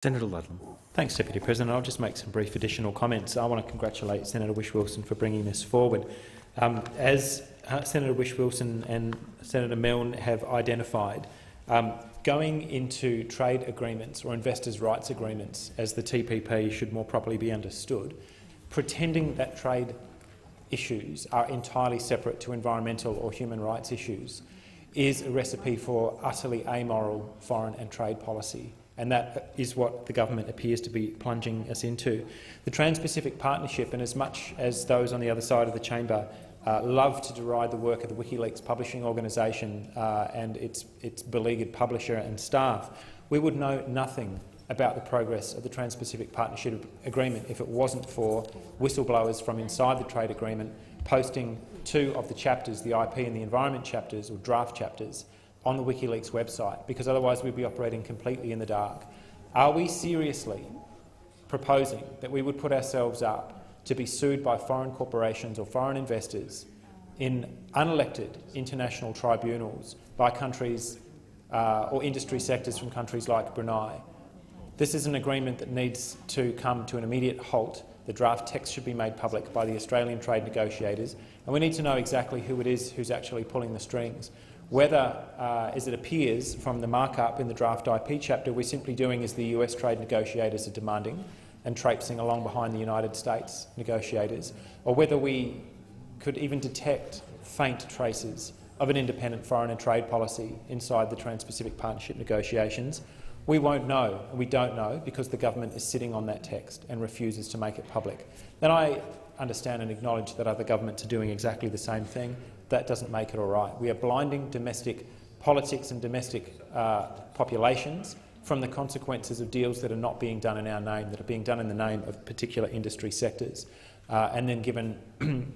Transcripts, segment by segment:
Senator Ludlam. Thanks, Deputy President. I'll just make some brief additional comments. I want to congratulate Senator Whish-Wilson for bringing this forward. As Senator Whish-Wilson and Senator Milne have identified, going into trade agreements or investors' rights agreements, as the TPP should more properly be understood, pretending that trade issues are entirely separate to environmental or human rights issues is a recipe for utterly amoral foreign and trade policy. And that is what the government appears to be plunging us into. The Trans-Pacific Partnership, and as much as those on the other side of the chamber love to deride the work of the WikiLeaks publishing organisation and its beleaguered publisher and staff, we would know nothing about the progress of the Trans-Pacific Partnership Agreement if it wasn't for whistleblowers from inside the trade agreement posting 2 of the chapters, the IP and the environment chapters, or draft chapters, on the WikiLeaks website, because otherwise we'd be operating completely in the dark. Are we seriously proposing that we would put ourselves up to be sued by foreign corporations or foreign investors in unelected international tribunals by countries or industry sectors from countries like Brunei? This is an agreement that needs to come to an immediate halt. The draft text should be made public by the Australian trade negotiators, and we need to know exactly who it is who's actually pulling the strings. Whether, as it appears from the markup in the draft IP chapter, we're simply doing as the US trade negotiators are demanding and traipsing along behind the United States negotiators, or whether we could even detect faint traces of an independent foreign and trade policy inside the Trans-Pacific Partnership negotiations, we won't know, and we don't know because the government is sitting on that text and refuses to make it public. Then I understand and acknowledge that other governments are doing exactly the same thing. That doesn't make it all right. We are blinding domestic politics and domestic populations from the consequences of deals that are not being done in our name, that are being done in the name of particular industry sectors, and then given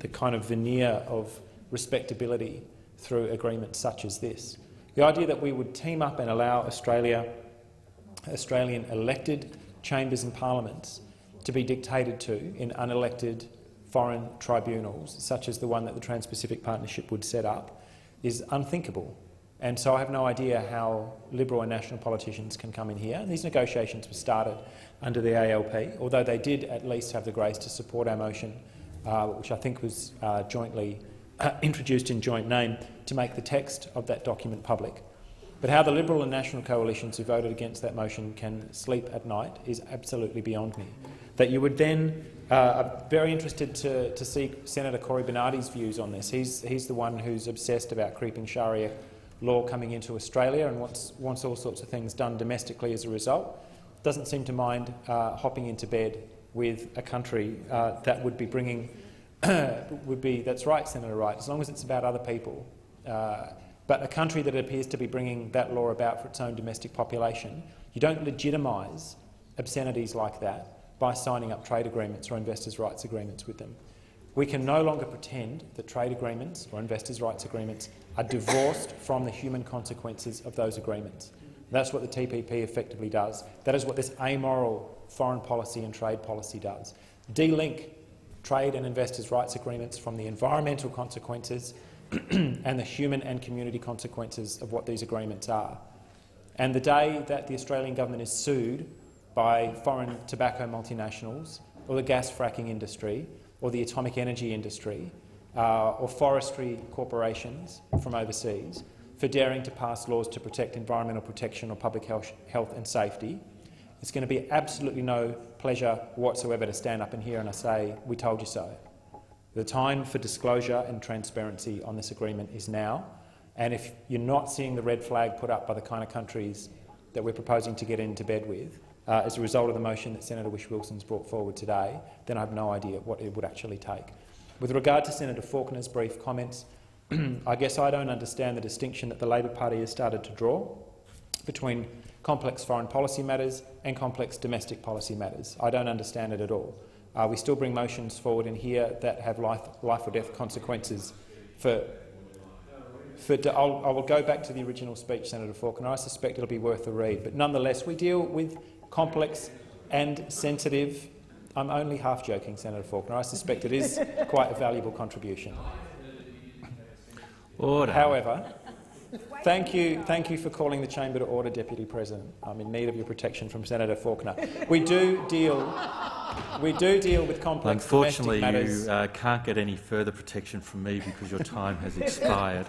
the kind of veneer of respectability through agreements such as this. The idea that we would team up and allow Australian elected chambers and parliaments to be dictated to in unelected foreign tribunals, such as the one that the Trans-Pacific Partnership would set up, is unthinkable. And so I have no idea how Liberal and national politicians can come in here. And these negotiations were started under the ALP, although they did at least have the grace to support our motion, which I think was jointly introduced in joint name, to make the text of that document public. But how the Liberal and national coalitions who voted against that motion can sleep at night is absolutely beyond me. That you would then I'm very interested to see Senator Cory Bernardi's views on this. He's the one who's obsessed about creeping Sharia law coming into Australia and wants all sorts of things done domestically as a result. Doesn't seem to mind hopping into bed with a country that would be bringing that's right, Senator Wright, as long as it's about other people. But a country that appears to be bringing that law about for its own domestic population, you don't legitimise obscenities like that by signing up trade agreements or investors' rights agreements with them. We can no longer pretend that trade agreements or investors' rights agreements are divorced from the human consequences of those agreements. That's what the TPP effectively does. That is what this amoral foreign policy and trade policy does. De-link trade and investors' rights agreements from the environmental consequences and the human and community consequences of what these agreements are. And the day that the Australian government is sued by foreign tobacco multinationals or the gas fracking industry or the atomic energy industry or forestry corporations from overseas for daring to pass laws to protect environmental protection or public health and safety, it's going to be absolutely no pleasure whatsoever to stand up in here and say, "We told you so." The time for disclosure and transparency on this agreement is now, and if you're not seeing the red flag put up by the kind of countries that we're proposing to get into bed with, as a result of the motion that Senator Whish-Wilson's brought forward today, then I have no idea what it would actually take. With regard to Senator Faulkner's brief comments, I guess I don't understand the distinction that the Labor Party has started to draw between complex foreign policy matters and complex domestic policy matters. I don't understand it at all. We still bring motions forward in here that have life or death consequences for I will go back to the original speech, Senator Faulkner. I suspect it'll be worth a read. But nonetheless, we deal with complex and sensitive. I'm only half joking, Senator Faulkner. I suspect it is quite a valuable contribution. Order. However, Thank you for calling the chamber to order, Deputy President. I'm in need of your protection from Senator Faulkner. We do deal with complex Unfortunately, domestic matters. you can't get any further protection from me because your time has expired.